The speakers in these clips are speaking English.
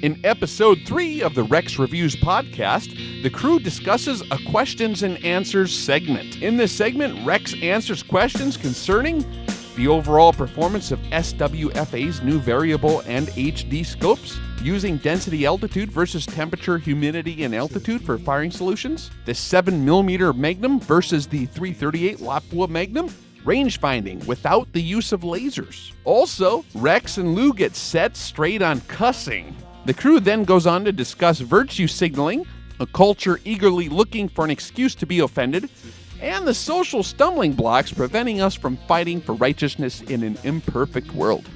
In episode 3 of the Rex Reviews podcast, the crew discusses a questions and answers segment. In this segment, Rex answers questions concerning the overall performance of SWFA's new variable and HD scopes, using density altitude versus temperature, humidity, and altitude for firing solutions, the 7mm Magnum versus the 338 Lapua Magnum, range finding without the use of lasers. Also, Rex and Lou get set straight on cussing. The crew then goes on to discuss virtue signaling, a culture eagerly looking for an excuse to be offended, and the social stumbling blocks preventing us from fighting for righteousness in an imperfect world.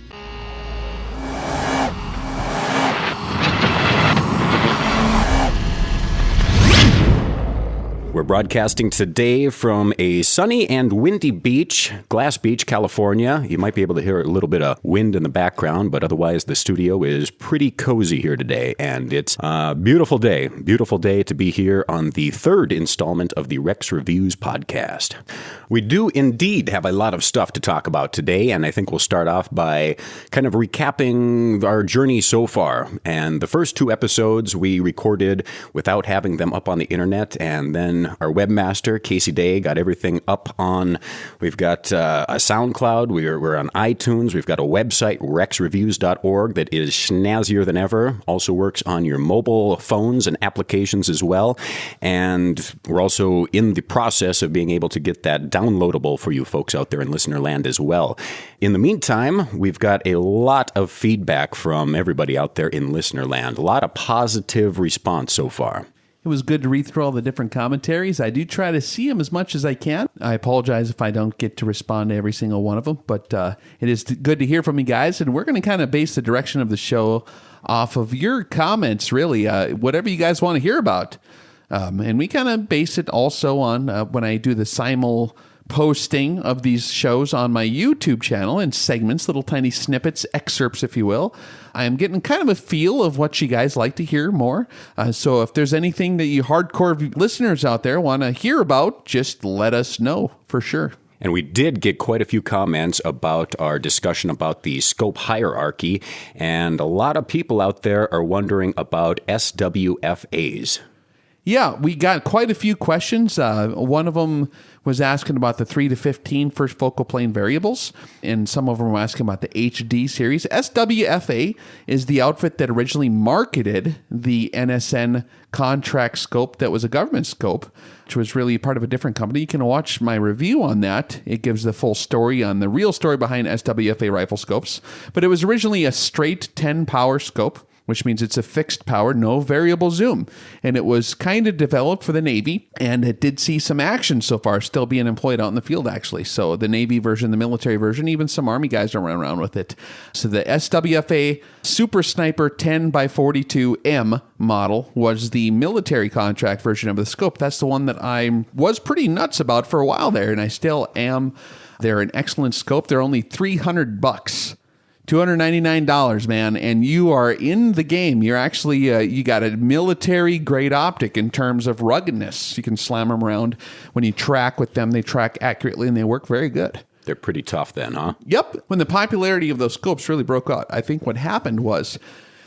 We're broadcasting today from a sunny and windy beach, Glass Beach, California. You might be able to hear a little bit of wind in the background, but otherwise the studio is pretty cozy here today. And it's a beautiful day to be here on the third installment of the Rex Reviews podcast. We do indeed have a lot of stuff to talk about today, and I think we'll start off by kind of recapping our journey so far. And the first two episodes we recorded without having them up on the internet, and then our webmaster, Casey Day, got everything up on, we've got a SoundCloud, we're on iTunes, we've got a website, rexreviews.org, that is snazzier than ever, also works on your mobile phones and applications as well, and we're also in the process of being able to get that downloadable for you folks out there in listener land as well. In the meantime, we've got a lot of feedback from everybody out there in listener land, a lot of positive response so far. It was good to read through all the different commentaries. I do try to see them as much as I can. I apologize if I don't get to respond to every single one of them, but it is good to hear from you guys, and we're going to kind of base the direction of the show off of your comments, really, whatever you guys want to hear about. And we kind of base it also on when I do the simul posting of these shows on my YouTube channel in segments, little tiny snippets, excerpts, if you will. I'm getting kind of a feel of what you guys like to hear more. So if there's anything that you hardcore listeners out there want to hear about, just let us know for sure. And we did get quite a few comments about our discussion about the scope hierarchy, and a lot of people out there are wondering about SWFAs. Yeah, we got quite a few questions. One of them was asking about the 3 to 15 first focal plane variables, and some of them were asking about the HD series. SWFA is the outfit that originally marketed the NSN contract scope that was a government scope, which was really part of a different company. You can watch my review on that. It gives the full story on the real story behind SWFA rifle scopes. But it was originally a straight 10 power scope, which means it's a fixed power, no variable zoom. And it was kind of developed for the Navy, and it did see some action so far, still being employed out in the field, actually. So the Navy version, the military version, even some Army guys are running around with it. So the SWFA Super Sniper 10x42M model was the military contract version of the scope. That's the one that I was pretty nuts about for a while there, and I still am. They're an excellent scope. They're only $300. $299, man, and you are in the game. You're actually, you got a military-grade optic in terms of ruggedness. You can slam them around. When you track with them, they track accurately, and they work very good. They're pretty tough then, huh? Yep. When the popularity of those scopes really broke out, I think what happened was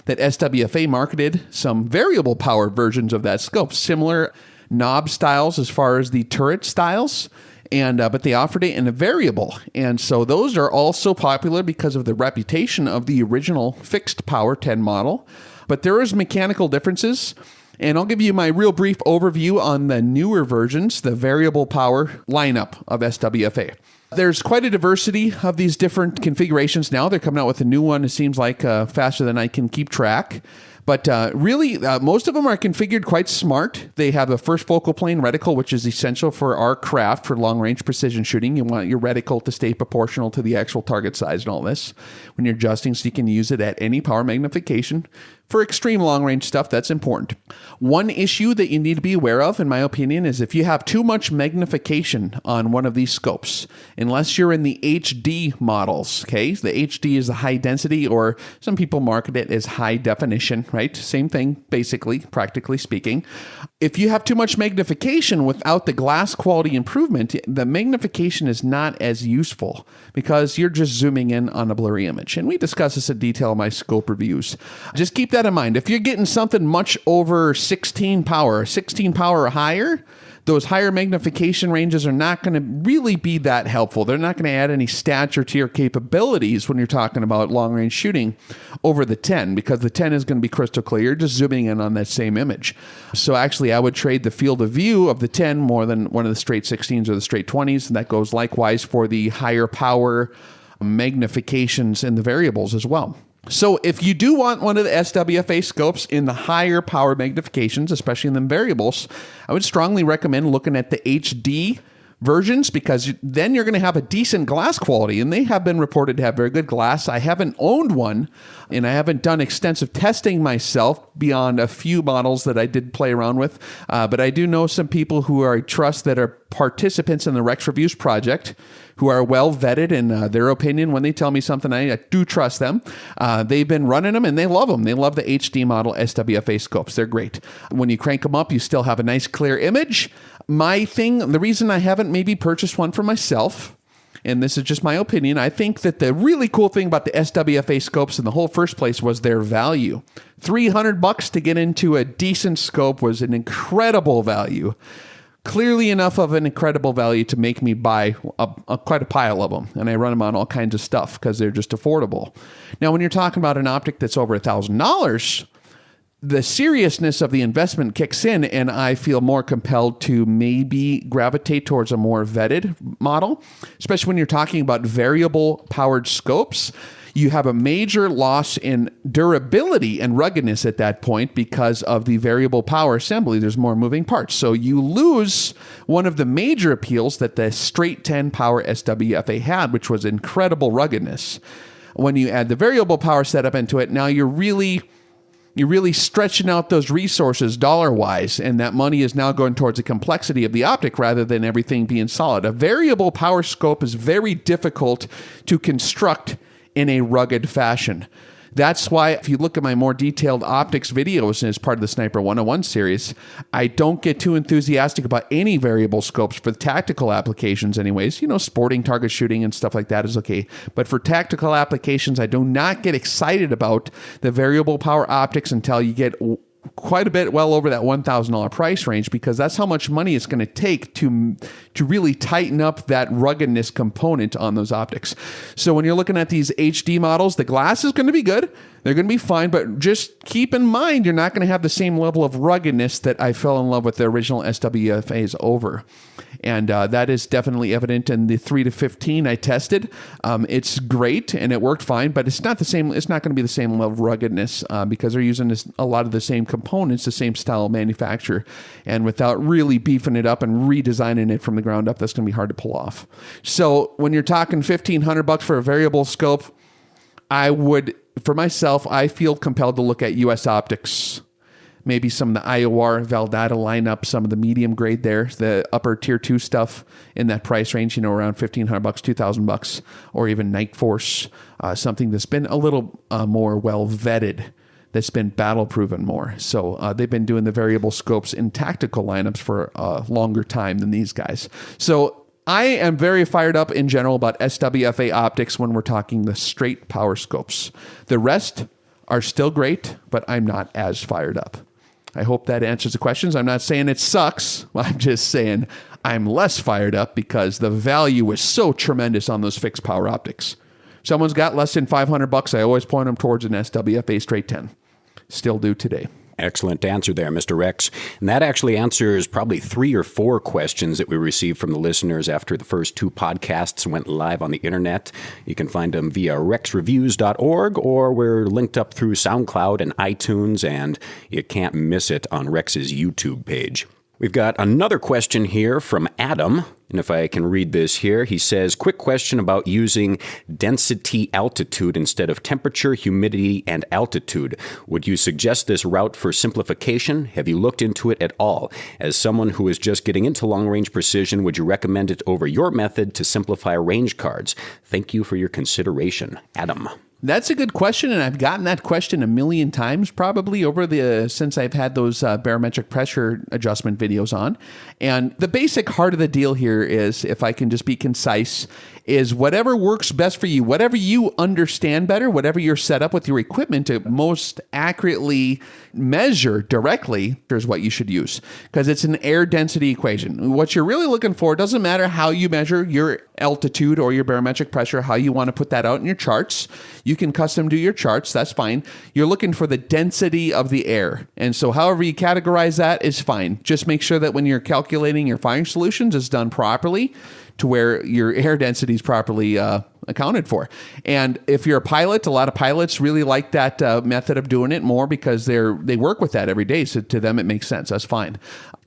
that SWFA marketed some variable power versions of that scope, similar knob styles as far as the turret styles, and but they offered it in a variable. And so those are also popular because of the reputation of the original fixed power 10 model. But there is mechanical differences, and I'll give you my real brief overview on the newer versions, the variable power lineup of SWFA. There's quite a diversity of these different configurations now. They're coming out with a new one, it seems like, faster than I can keep track. But really, most of them are configured quite smart. They have a first focal plane reticle, which is essential for our craft for long-range precision shooting. You want your reticle to stay proportional to the actual target size and all this when you're adjusting, so you can use it at any power magnification. For extreme long-range stuff, that's important. One issue that you need to be aware of, in my opinion, is if you have too much magnification on one of these scopes, unless you're in the HD models, okay? The HD is the high density, or some people market it as high definition, right? Same thing, basically, practically speaking. If you have too much magnification without the glass quality improvement, the magnification is not as useful because you're just zooming in on a blurry image. And we discuss this in detail in my scope reviews. Just keep that in mind. If you're getting something much over 16 power or higher, those higher magnification ranges are not going to really be that helpful. They're not going to add any stature to your capabilities when you're talking about long-range shooting over the 10, because the 10 is going to be crystal clear. You're just zooming in on that same image. So actually, I would trade the field of view of the 10 more than one of the straight 16s or the straight 20s, and that goes likewise for the higher power magnifications in the variables as well. So if you do want one of the SWFA scopes in the higher power magnifications, especially in the variables, I would strongly recommend looking at the HD versions, because then you're going to have a decent glass quality, and they have been reported to have very good glass. I haven't owned one, and I haven't done extensive testing myself beyond a few models that I did play around with, but I do know some people who I trust that are participants in the Rex Reviews project, who are well vetted in their opinion. When they tell me something, I do trust them. They've been running them and they love them. They love the HD model SWFA scopes. They're great. When you crank them up, you still have a nice clear image. The reason I haven't maybe purchased one for myself, and this is just my opinion, I think that the really cool thing about the SWFA scopes in the whole first place was their value. $300 to get into a decent scope was an incredible value. Clearly enough of an incredible value to make me buy quite a pile of them. And I run them on all kinds of stuff because they're just affordable. Now, when you're talking about an optic that's over $1,000, the seriousness of the investment kicks in, and I feel more compelled to maybe gravitate towards a more vetted model, especially when you're talking about variable powered scopes. You have a major loss in durability and ruggedness at that point because of the variable power assembly. There's more moving parts. So you lose one of the major appeals that the straight 10 power SWFA had, which was incredible ruggedness. When you add the variable power setup into it, now you're really stretching out those resources dollar-wise, and that money is now going towards the complexity of the optic rather than everything being solid. A variable power scope is very difficult to construct in a rugged fashion. That's why if you look at my more detailed optics videos as part of the Sniper 101 series, I don't get too enthusiastic about any variable scopes for tactical applications anyways. Sporting target shooting and stuff like that is okay. But for tactical applications, I do not get excited about the variable power optics until you get quite a bit well over that $1,000 price range, because that's how much money it's going to take to really tighten up that ruggedness component on those optics. So when you're looking at these HD models, the glass is going to be good. They're going to be fine, but just keep in mind, you're not going to have the same level of ruggedness that I fell in love with the original SWFAs over. And that is definitely evident in the 3 to 15 I tested. It's great and it worked fine, but it's not the same. It's not going to be the same level of ruggedness because they're using a lot of the same components, the same style of manufacture. And without really beefing it up and redesigning it from the ground up, that's going to be hard to pull off. So when you're talking $1,500 for a variable scope, for myself, I feel compelled to look at US Optics. Maybe some of the IOR Valdata lineup, some of the medium grade there, the upper tier 2 stuff in that price range, around $1,500, $2,000, or even Night Force, something that's been a little more well vetted, that's been battle proven more. So they've been doing the variable scopes in tactical lineups for a longer time than these guys. So I am very fired up in general about SWFA optics when we're talking the straight power scopes. The rest are still great, but I'm not as fired up. I hope that answers the questions. I'm not saying it sucks. I'm just saying I'm less fired up because the value is so tremendous on those fixed power optics. Someone's got less than $500, I always point them towards an SWFA straight 10. Still do today. Excellent answer there, Mr. Rex. And that actually answers probably 3 or 4 questions that we received from the listeners after the first 2 podcasts went live on the internet. You can find them via rexreviews.org, or we're linked up through SoundCloud and iTunes, and you can't miss it on Rex's YouTube page. We've got another question here from Adam, and if I can read this here, he says, quick question about using density altitude instead of temperature, humidity, and altitude. Would you suggest this route for simplification? Have you looked into it at all? As someone who is just getting into long-range precision, would you recommend it over your method to simplify range cards? Thank you for your consideration, Adam. That's a good question, and I've gotten that question a million times probably since I've had those barometric pressure adjustment videos on. And the basic heart of the deal here is, if I can just be concise, is whatever works best for you, whatever you understand better, whatever you're set up with your equipment to most accurately measure directly, is what you should use, because it's an air density equation. What you're really looking for doesn't matter how you measure your altitude or your barometric pressure, how you want to put that out in your charts. You can custom do your charts, that's fine. You're looking for the density of the air. And so however you categorize that is fine. Just make sure that when you're calculating your firing solutions, it's done properly to where your air density is properly accounted for. And if you're a pilot, a lot of pilots really like that method of doing it more because they work with that every day. So to them, it makes sense. That's fine.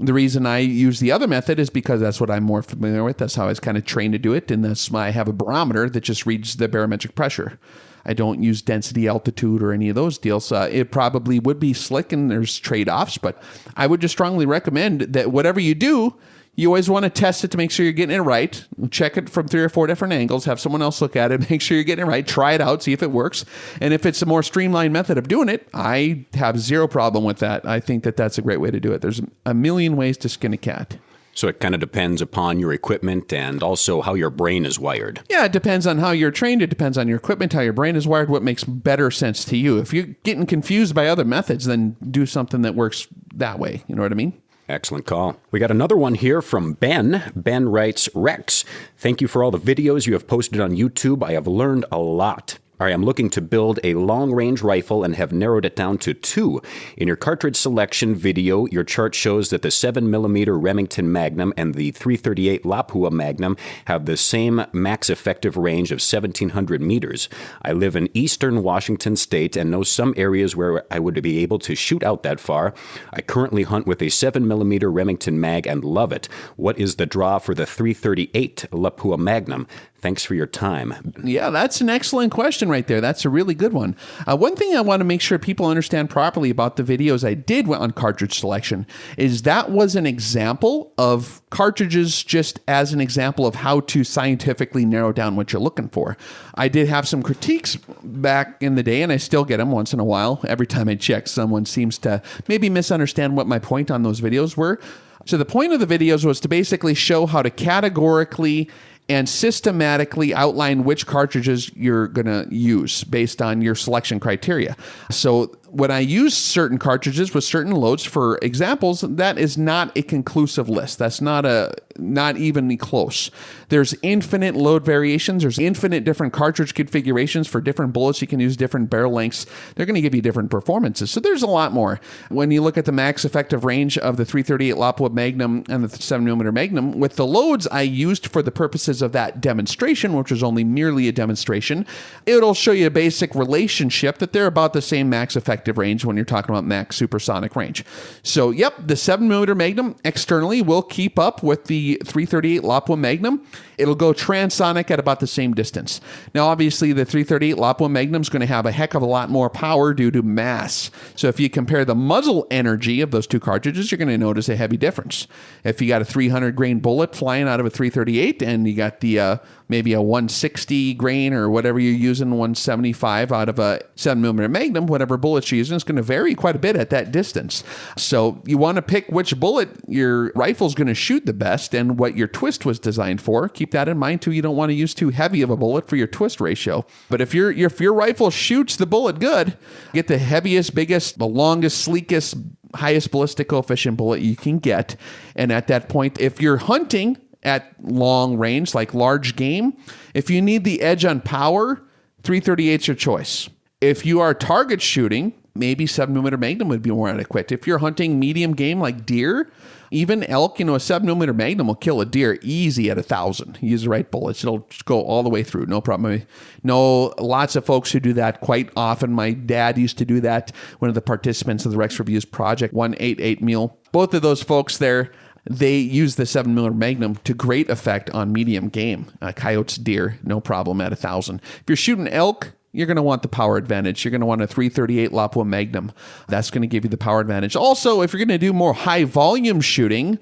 The reason I use the other method is because that's what I'm more familiar with. That's how I was kind of trained to do it. And that's why I have a barometer that just reads the barometric pressure. I don't use density, altitude, or any of those deals. It probably would be slick and there's trade-offs, but I would just strongly recommend that whatever you do, you always want to test it to make sure you're getting it right. Check it from 3 or 4 different angles. Have someone else look at it. Make sure you're getting it right. Try it out. See if it works. And if it's a more streamlined method of doing it, I have zero problem with that. I think that that's a great way to do it. There's a million ways to skin a cat. So it kind of depends upon your equipment and also how your brain is wired. Yeah, it depends on how you're trained. It depends on your equipment, how your brain is wired, what makes better sense to you. If you're getting confused by other methods, then do something that works that way. You know what I mean? Excellent call. We got another one here from Ben. Ben writes, Rex, thank you for all the videos you have posted on YouTube. I have learned a lot. I am looking to build a long-range rifle and have narrowed it down to 2. In your cartridge selection video, your chart shows that the 7mm Remington Magnum and the .338 Lapua Magnum have the same max effective range of 1,700 meters. I live in eastern Washington state and know some areas where I would be able to shoot out that far. I currently hunt with a 7mm Remington Mag and love it. What is the draw for the .338 Lapua Magnum? Thanks for your time. Yeah, that's an excellent question right there. That's a really good one. One thing I want to make sure people understand properly about the videos I did on cartridge selection is that was an example of cartridges, just as an example of how to scientifically narrow down what you're looking for. I did have some critiques back in the day, and I still get them once in a while. Every time I check, someone seems to maybe misunderstand what my point on those videos were. So the point of the videos was to basically show how to categorically and systematically outline which cartridges you're going to use based on your selection criteria. So when I use certain cartridges with certain loads for examples, that is not a conclusive list. That's not evenly close. There's infinite load variations. There's infinite different cartridge configurations for different bullets. You can use different barrel lengths. They're going to give you different performances. So there's a lot more. When you look at the max effective range of the .338 Lapua Magnum and the 7mm Magnum, with the loads I used for the purposes of that demonstration, which was only merely a demonstration, it'll show you a basic relationship that they're about the same max effective range when you're talking about max supersonic range. So, yep, the 7mm Magnum externally will keep up with the .338 Lapua Magnum. It'll go transonic at about the same distance. Now, obviously, the .338 Lapua Magnum is going to have a heck of a lot more power due to mass. So if you compare the muzzle energy of those two cartridges, you're going to notice a heavy difference. If you got a 300 grain bullet flying out of a .338 and you got the maybe a 160 grain or whatever you're using, 175 out of a 7mm Magnum, whatever bullet you're using, it's going to vary quite a bit at that distance. So you want to pick which bullet your rifle's going to shoot the best and what your twist was designed for. Keep that in mind too. You don't want to use too heavy of a bullet for your twist ratio. But if your rifle shoots the bullet good, get the heaviest, biggest, the longest, sleekest, highest ballistic coefficient bullet you can get. And at that point, if you're hunting at long range, like large game, if you need the edge on power, .338's your choice. If you are target shooting, maybe 7mm Magnum would be more adequate. If you're hunting medium game like deer, even elk, a 7mm Magnum will kill a deer easy at 1,000. Use the right bullets. It'll just go all the way through. No problem. I know lots of folks who do that quite often. My dad used to do that. One of the participants of the Rex Reviews Project, 188 Mule. Both of those folks there, they use the 7mm Magnum to great effect on medium game. Coyotes, deer, no problem at 1,000. If you're shooting elk, you're going to want the power advantage. You're going to want a .338 Lapua Magnum. That's going to give you the power advantage. Also, if you're going to do more high volume shooting,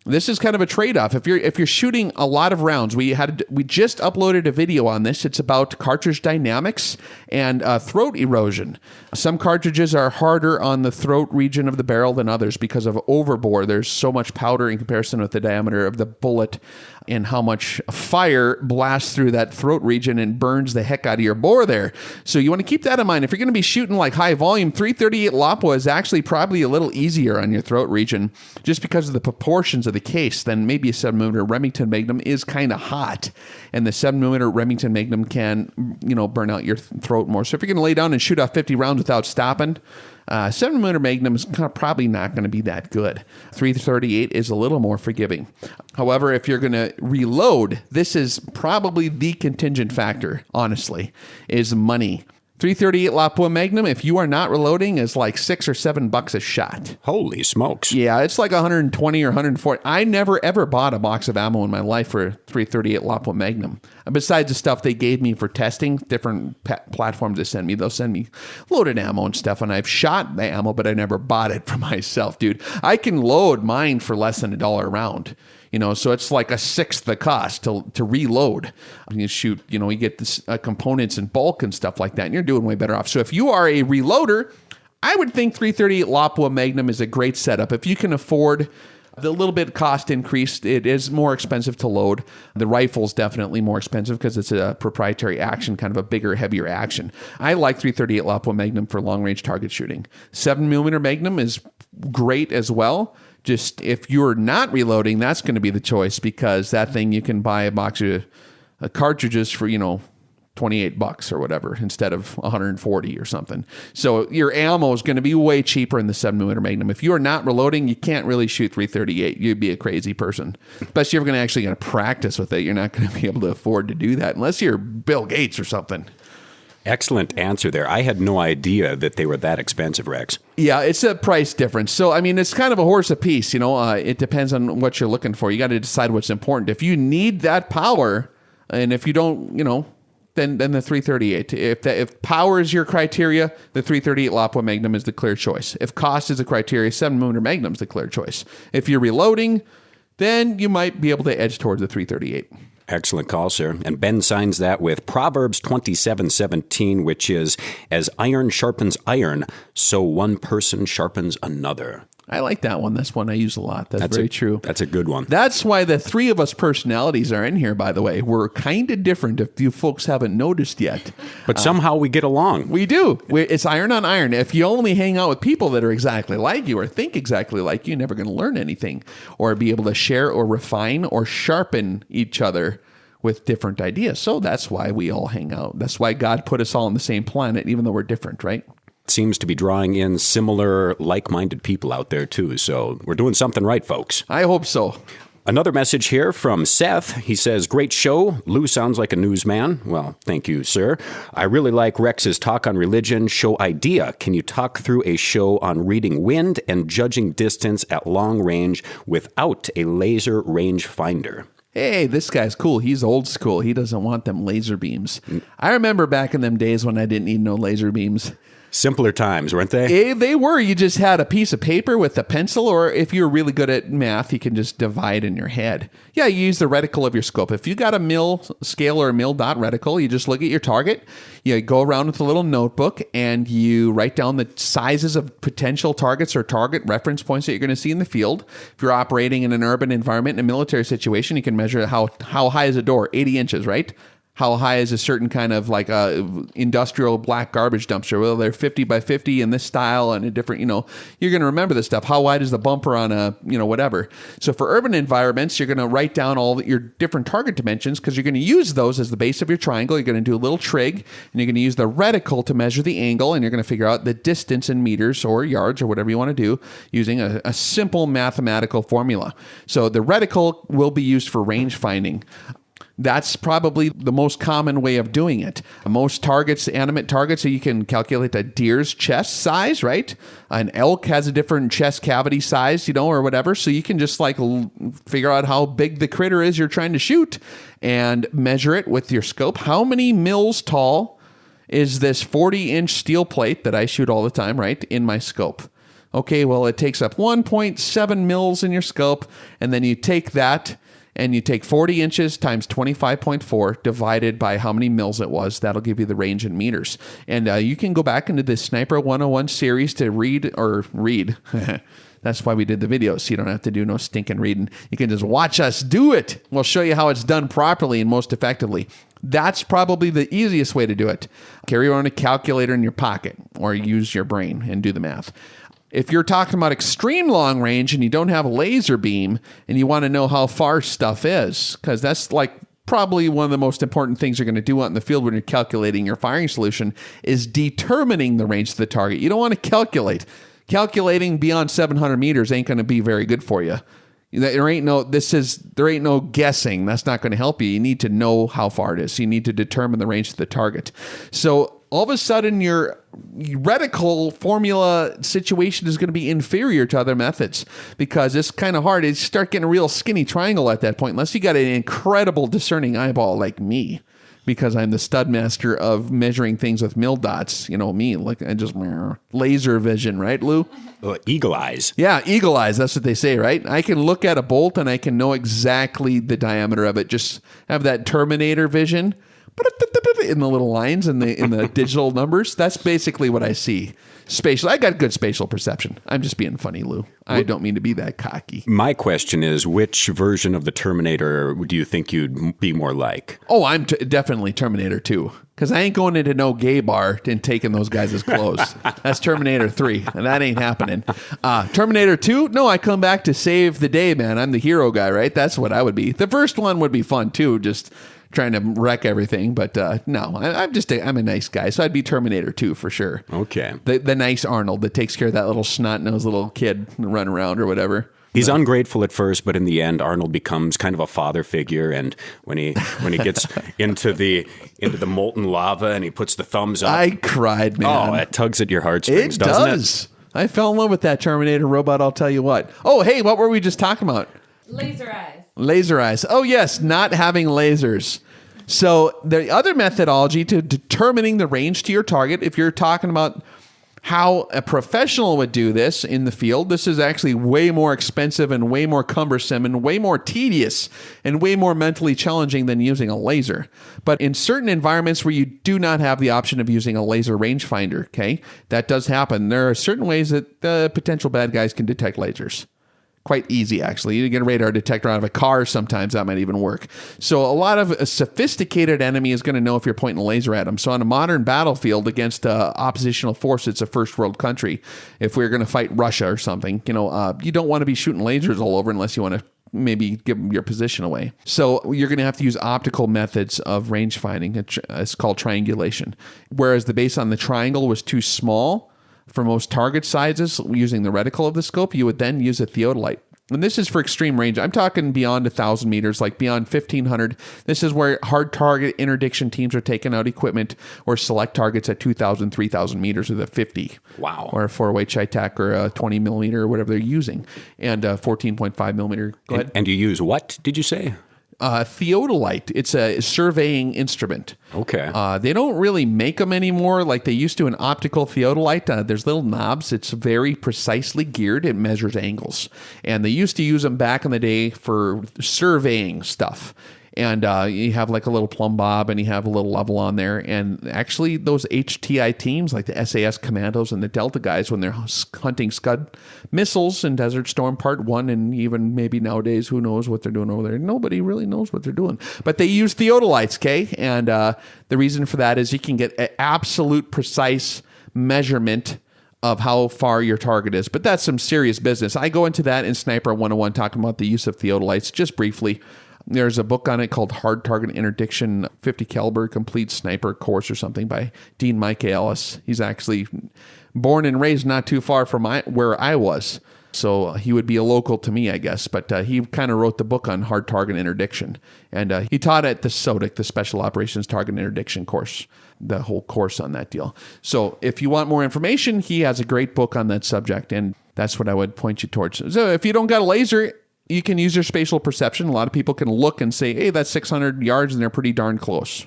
This is kind of a trade-off. If you're shooting a lot of rounds, we just uploaded a video on this. It's about cartridge dynamics and throat erosion. Some cartridges are harder on the throat region of the barrel than others because of overbore. There's so much powder in comparison with the diameter of the bullet and how much fire blasts through that throat region and burns the heck out of your bore there. So you want to keep that in mind. If you're going to be shooting like high volume, 338 LAPA is actually probably a little easier on your throat region just because of the proportions of the case. Then maybe a 7mm Remington Magnum is kind of hot, and the 7mm Remington Magnum can, burn out your throat more. So if you're going to lay down and shoot off 50 rounds without stopping, 7mm Magnum is probably not going to be that good. 338 is a little more forgiving. However, if you're going to reload, this is probably the contingent factor, honestly, is money. 338 LAPA Magnum, if you are not reloading, is like $6 or $7 a shot. Holy smokes. Yeah, it's like 120 or 140. I never, ever bought a box of ammo in my life for 338 LAPA Magnum. Besides the stuff they gave me for testing, different platforms they send me, they'll send me loaded ammo and stuff, and I've shot the ammo, but I never bought it for myself, dude. I can load mine for less than $1 a round. So it's like a sixth the cost to reload. You shoot, you get this components in bulk and stuff like that, and you're doing way better off. So if you are a reloader, I would think 338 LAPA Magnum is a great setup. If you can afford the little bit cost increase, it is more expensive to load. The rifle's definitely more expensive because it's a proprietary action, kind of a bigger, heavier action. I like 338 LAPA Magnum for long-range target shooting. 7mm Magnum is great as well. Just if you're not reloading, that's going to be the choice, because that thing you can buy a box of cartridges for, $28 or whatever instead of 140 or something. So your ammo is going to be way cheaper in the 7mm Magnum. If you are not reloading, you can't really shoot 338. You'd be a crazy person. Especially if you're going to practice with it. You're not going to be able to afford to do that unless you're Bill Gates or something. Excellent answer there. I had no idea that they were that expensive, Rex. Yeah, it's a price difference. So, it's kind of a horse apiece. It depends on what you're looking for. You got to decide what's important. If you need that power, and if you don't, then the 338. If power is your criteria, the 338 LAPA Magnum is the clear choice. If cost is the criteria, 7mm Magnum is the clear choice. If you're reloading, then you might be able to edge towards the 338. Excellent call, sir. And Ben signs that with Proverbs 27:17, which is, as iron sharpens iron, so one person sharpens another. I like that one. That's one I use a lot. That's very true. That's a good one. That's why the three of us personalities are in here, by the way. We're kind of different if you folks haven't noticed yet. But somehow we get along. We do. It's iron on iron. If you only hang out with people that are exactly like you or think exactly like you, you're never going to learn anything or be able to share or refine or sharpen each other with different ideas. So that's why we all hang out. That's why God put us all on the same planet, even though we're different, right? Seems to be drawing in similar, like-minded people out there, too. So we're doing something right, folks. I hope so. Another message here from Seth. He says, great show. Lou sounds like a newsman. Well, thank you, sir. I really like Rex's talk on religion. Show idea. Can you talk through a show on reading wind and judging distance at long range without a laser range finder? Hey, this guy's cool. He's old school. He doesn't want them laser beams. I remember back in them days when I didn't need no laser beams. Simpler times, weren't they? They were. You just had a piece of paper with a pencil, or if you were really good at math, you can just divide in your head. Yeah, you use the reticle of your scope. If you got a mil scale or a mil dot reticle, you just look at your target. You go around with a little notebook and you write down the sizes of potential targets or target reference points that you're going to see in the field. If you're operating in an urban environment, in a military situation, you can measure how high is a door, 80 inches, right? How high is a certain kind of like a industrial black garbage dumpster? Well, they're 50 by 50 in this style and a different, you're going to remember this stuff. How wide is the bumper on a, whatever. So for urban environments, you're going to write down all your different target dimensions because you're going to use those as the base of your triangle. You're going to do a little trig and you're going to use the reticle to measure the angle, and you're going to figure out the distance in meters or yards or whatever you want to do using a simple mathematical formula. So the reticle will be used for range finding. That's probably the most common way of doing it. Most targets, animate targets, so you can calculate a deer's chest size, right? An elk has a different chest cavity size, or whatever. So you can just figure out how big the critter is you're trying to shoot and measure it with your scope. How many mils tall is this 40-inch steel plate that I shoot all the time, right, in my scope? Okay, well, it takes up 1.7 mils in your scope, and then you take that and you take 40 inches times 25.4 divided by how many mils it was. That'll give you the range in meters. And you can go back into the Sniper 101 series to read. That's why we did the video, so you don't have to do no stinking reading. You can just watch us do it. We'll show you how it's done properly and most effectively. That's probably the easiest way to do it. Carry around a calculator in your pocket or use your brain and do the math. If you're talking about extreme long range and you don't have a laser beam and you want to know how far stuff is, because that's like probably one of the most important things you're going to do out in the field when you're calculating your firing solution, is determining the range of the target. You don't want to calculate. Calculating beyond 700 meters ain't going to be very good for you. There ain't no guessing. That's not going to help you. You need to know how far it is. So you need to determine the range of the target. So all of a sudden, your reticle formula situation is going to be inferior to other methods because it's kind of hard. You start getting a real skinny triangle at that point, unless you got an incredible discerning eyeball like me, because I'm the stud master of measuring things with mil dots. You know me, like I just laser vision, right, Lou? Eagle eyes. Yeah, eagle eyes. That's what they say, right? I can look at a bolt and I can know exactly the diameter of it. Just have that Terminator vision in the little lines in the digital numbers. That's basically what I see. Spatial. I got good spatial perception. I'm just being funny, Lou. I don't mean to be that cocky. My question is, which version of the Terminator do you think you'd be more like? Oh, I'm definitely Terminator 2. Because I ain't going into no gay bar and taking those guys' clothes. That's Terminator 3, and that ain't happening. Terminator 2, no, I come back to save the day, man. I'm the hero guy, right? That's what I would be. The first one would be fun, too, just trying to wreck everything. But no, I'm a nice guy, so I'd be Terminator 2 for sure. Okay. The nice Arnold that takes care of that little snot-nosed little kid run around or whatever. He's ungrateful at first, but in the end, Arnold becomes kind of a father figure. And when he gets into the molten lava and he puts the thumbs up, I cried, man. Oh, it tugs at your heartstrings, doesn't it? I fell in love with that Terminator robot. I'll tell you what. Oh, hey, what were we just talking about? Laser eyes. Laser eyes. Oh, yes, not having lasers. So the other methodology to determining the range to your target, if you're talking about how a professional would do this in the field, this is actually way more expensive and way more cumbersome and way more tedious and way more mentally challenging than using a laser. But in certain environments where you do not have the option of using a laser rangefinder, okay, that does happen. There are certain ways that the potential bad guys can detect lasers. Quite easy, actually. You get a radar detector out of a car sometimes. That might even work. So a lot of a sophisticated enemy is going to know if you're pointing a laser at them. So on a modern battlefield against oppositional force, it's a first world country. If we're going to fight Russia or something, you don't want to be shooting lasers all over unless you want to maybe give your position away. So you're going to have to use optical methods of range finding. It's called triangulation. Whereas the base on the triangle was too small for most target sizes, using the reticle of the scope, you would then use a theodolite. And this is for extreme range. I'm talking beyond 1,000 meters, like beyond 1,500. This is where hard target interdiction teams are taking out equipment or select targets at 2,000, 3,000 meters with a 50. Wow. Or a 4-way Chi-Tac or a 20 millimeter or whatever they're using. And a 14.5 millimeter. Go ahead. And you use what, did you say? Theodolite. It's a surveying instrument. Okay. They don't really make them anymore like they used to. An optical theodolite. There's little knobs. It's very precisely geared. It measures angles. And they used to use them back in the day for surveying stuff. And you have like a little plumb bob and you have a little level on there. And actually those HTI teams, like the SAS Commandos and the Delta guys, when they're hunting Scud missiles in Desert Storm Part 1, and even maybe nowadays, who knows what they're doing over there? Nobody really knows what they're doing. But they use theodolites, okay? And the reason for that is you can get an absolute precise measurement of how far your target is. But that's some serious business. I go into that in Sniper 101, talking about the use of theodolites just briefly. There's a book on it called Hard Target Interdiction, 50 Caliber Complete Sniper Course or something by Dean Michaelis. He's actually born and raised not too far from where I was. So he would be a local to me, I guess. But he kind of wrote the book on hard target interdiction. And he taught at the SOTIC, the Special Operations Target Interdiction course, the whole course on that deal. So if you want more information, he has a great book on that subject. And that's what I would point you towards. So if you don't got a laser, you can use your spatial perception. A lot of people can look and say, hey, that's 600 yards and they're pretty darn close.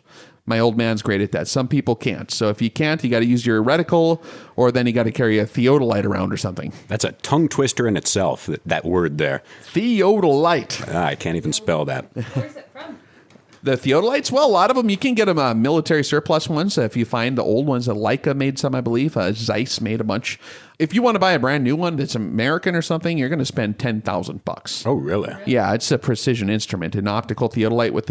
My old man's great at that. Some people can't. So if you can't, you got to use your reticle, or then you got to carry a theodolite around or something. That's a tongue twister in itself, that word there. Theodolite. I can't even spell that. Where's it from? The theodolites, well, a lot of them, you can get them military surplus ones. If you find the old ones, Leica made some, I believe. Zeiss made a bunch. If you want to buy a brand new one that's American or something, you're going to spend $10,000. Oh, really? Yeah, it's a precision instrument, an optical theodolite with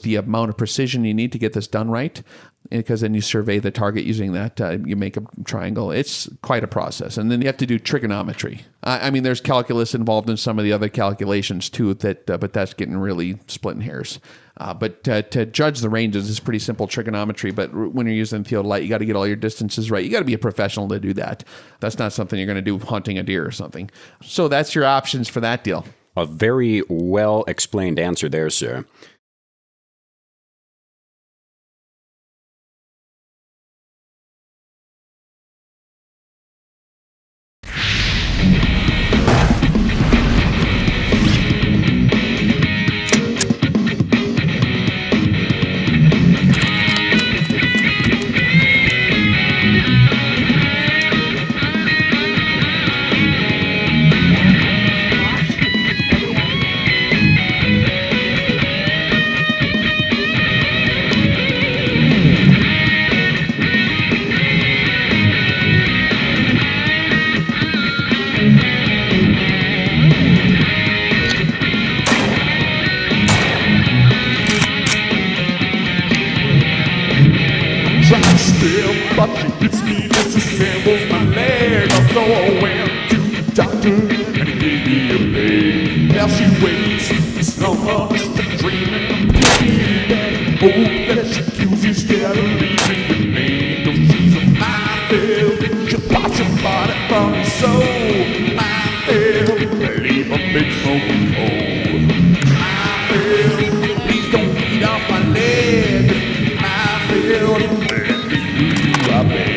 the amount of precision you need to get this done right. Because then you survey the target using that, you make a triangle. It's quite a process. And then you have to do trigonometry. I mean, there's calculus involved in some of the other calculations too, but that's getting really splitting hairs. But to judge the ranges is pretty simple trigonometry. But when you're using theodolite, you got to get all your distances right. You got to be a professional to do that. That's not something you're going to do hunting a deer or something. So that's your options for that deal. A very well explained answer there, sir. But she hits me, disassembles my leg. So I went to the doctor and he gave me a leg. Now she waits, it's no more just a dream and a play. Oh, that she kills instead of leaving with me. No, she's a minefield. She'll watch your body from your soul. Minefield, leave a big smoking hole. Minefield, please don't beat off my leg. Minefield, let me do my bed.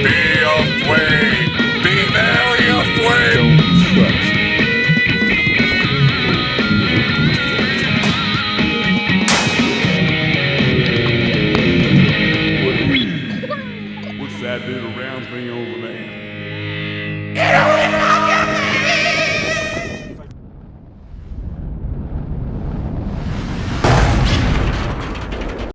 Be afraid, be very afraid. Don't trust. What's that little round thing over there?